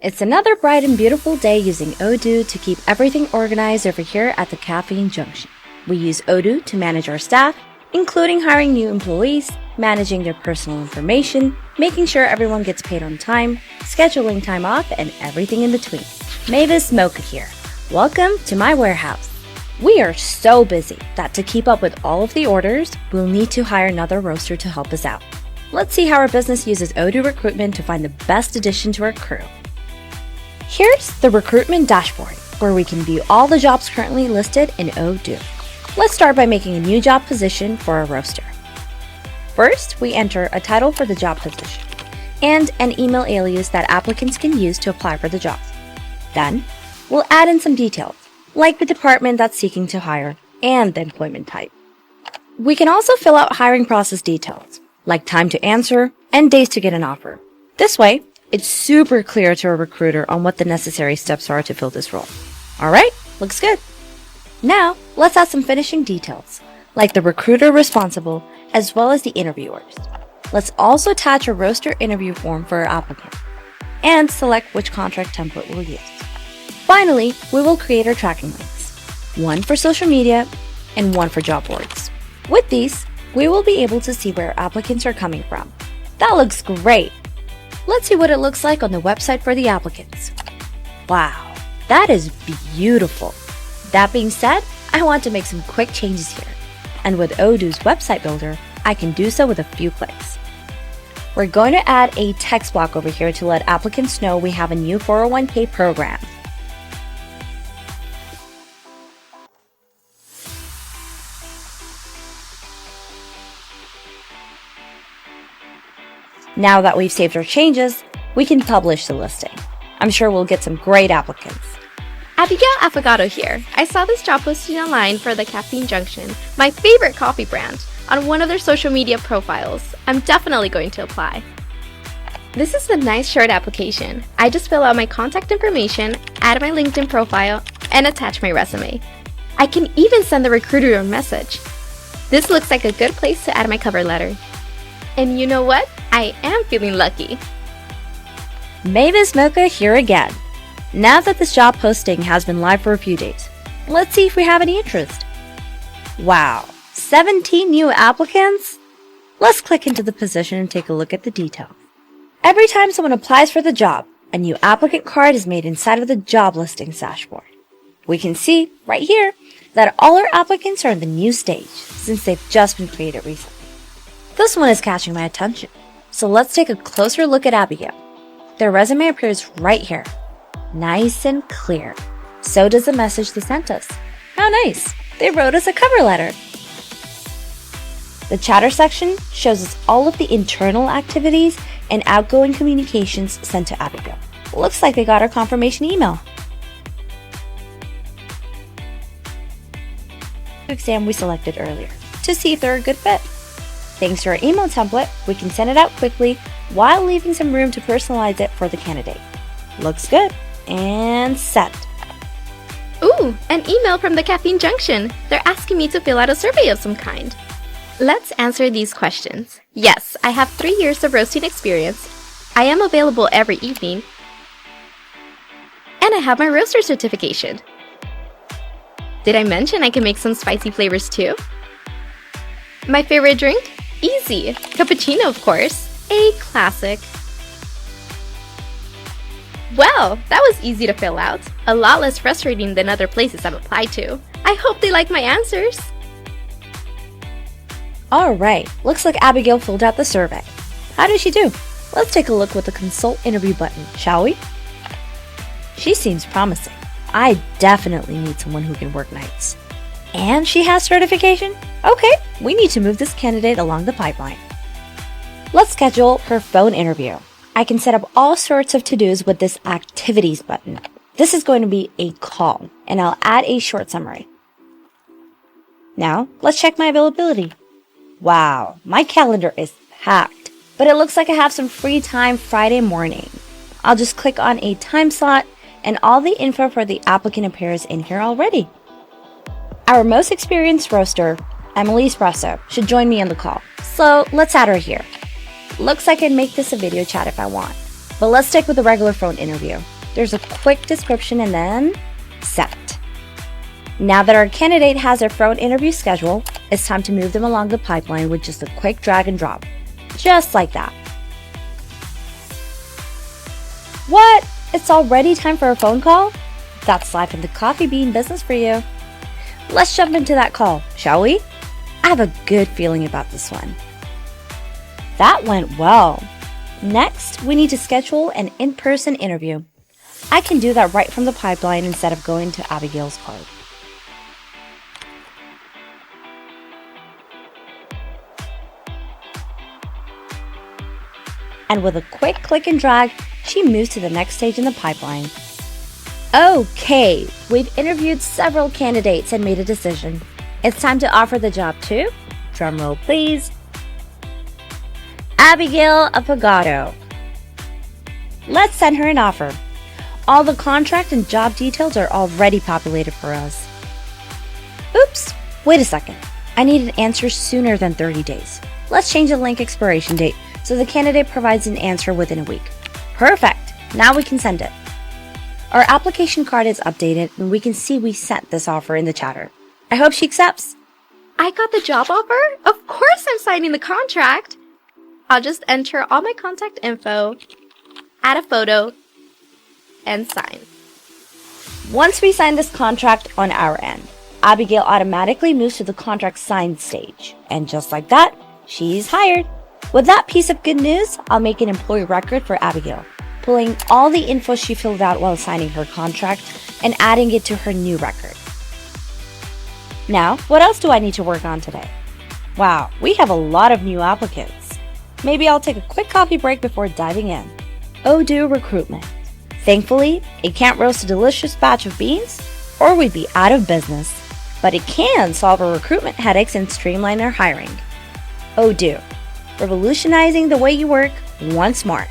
It's another bright and beautiful day using Odoo to keep everything organized over here at the Caffeine Junction. We use Odoo to manage our staff, including hiring new employees, managing their personal information, making sure everyone gets paid on time, scheduling time off, and everything in between. Mavis Mocha here. Welcome to my warehouse. We are so busy that to keep up with all of the orders, we'll need to hire another roaster to help us out. Let's see how our business uses Odoo Recruitment to find the best addition to our crew. Here's the recruitment dashboard, where we can view all the jobs currently listed in Odoo. Let's start by making a new job position for our roster. First, we enter a title for the job position and an email alias that applicants can use to apply for the job. Then, we'll add in some details, like the department that's seeking to hire and the employment type. We can also fill out hiring process details, like time to answer and days to get an offer. This way, it's super clear to a recruiter on what the necessary steps are to fill this role. Alright, looks good. Now, let's add some finishing details, like the recruiter responsible as well as the interviewers. Let's also attach a roster interview form for our applicant and select which contract template we'll use. Finally, we will create our tracking links, one for social media and one for job boards. With these, we will be able to see where applicants are coming from. That looks great! Let's see what it looks like on the website for the applicants. Wow, that is beautiful. That being said, I want to make some quick changes here. And with Odoo's website builder, I can do so with a few clicks. We're going to add a text block over here to let applicants know we have a new 401k program. Now that we've saved our changes, we can publish the listing. I'm sure we'll get some great applicants. Abigail Affogato here. I saw this job posting online for the Caffeine Junction, my favorite coffee brand, on one of their social media profiles. I'm definitely going to apply. This is a nice short application. I just fill out my contact information, add my LinkedIn profile, and attach my resume. I can even send the recruiter a message. This looks like a good place to add my cover letter. And you know what? I am feeling lucky. Mavis Mocha here again. Now that this job posting has been live for a few days, let's see if we have any interest. Wow, 17 new applicants? Let's click into the position and take a look at the details. Every time someone applies for the job, a new applicant card is made inside of the job listings dashboard. We can see right here that all our applicants are in the new stage since they've just been created recently. This one is catching my attention, so let's take a closer look at Abigail. Their resume appears right here, nice and clear. So does the message they sent us. How nice! They wrote us a cover letter. The chatter section shows us all of the internal activities and outgoing communications sent to Abigail. Looks like they got our confirmation email. Exam we selected earlier to see if they're a good fit. Thanks to our email template, we can send it out quickly while leaving some room to personalize it for the candidate. Looks good. And send. Ooh, an email from the Caffeine Junction. They're asking me to fill out a survey of some kind. Let's answer these questions. Yes, I have 3 years of roasting experience. I am available every evening. And I have my roaster certification. Did I mention I can make some spicy flavors too? My favorite drink? Easy. Cappuccino, of course. A classic. Well, that was easy to fill out. A lot less frustrating than other places I've applied to. I hope they like my answers. Alright, looks like Abigail filled out the survey. How did she do? Let's take a look with the consult interview button, shall we? She seems promising. I definitely need someone who can work nights. And she has certification? Okay, we need to move this candidate along the pipeline. Let's schedule her phone interview. I can set up all sorts of to-dos with this activities button. This is going to be a call, and I'll add a short summary. Now, let's check my availability. Wow, my calendar is packed, but it looks like I have some free time Friday morning. I'll just click on a time slot, and all the info for the applicant appears in here already. Our most experienced roaster, Emily Espresso, should join me on the call, so let's add her here. Looks like I can make this a video chat if I want, but let's stick with the regular phone interview. There's a quick description and then set. Now that our candidate has their phone interview schedule, it's time to move them along the pipeline with just a quick drag and drop. Just like that. What? It's already time for a phone call? That's life in the coffee bean business for you. Let's jump into that call, shall we? I have a good feeling about this one. That went well. Next, we need to schedule an in-person interview. I can do that right from the pipeline instead of going to Abigail's card. And with a quick click and drag, she moves to the next stage in the pipeline. Okay, we've interviewed several candidates and made a decision. It's time to offer the job to, drumroll please, Abigail Affogato. Let's send her an offer. All the contract and job details are already populated for us. Oops, wait a second. I need an answer sooner than 30 days. Let's change the link expiration date so the candidate provides an answer within a week. Perfect! Now we can send it. Our application card is updated and we can see we sent this offer in the chatter. I hope she accepts. I got the job offer? Of course I'm signing the contract. I'll just enter all my contact info, add a photo, and sign. Once we sign this contract on our end, Abigail automatically moves to the contract signed stage. And just like that, she's hired. With that piece of good news, I'll make an employee record for Abigail, pulling all the info she filled out while signing her contract and adding it to her new record. Now, what else do I need to work on today? Wow, we have a lot of new applicants. Maybe I'll take a quick coffee break before diving in. Odoo Recruitment. Thankfully, it can't roast a delicious batch of beans, or we'd be out of business. But it can solve our recruitment headaches and streamline our hiring. Odoo, revolutionizing the way you work once more.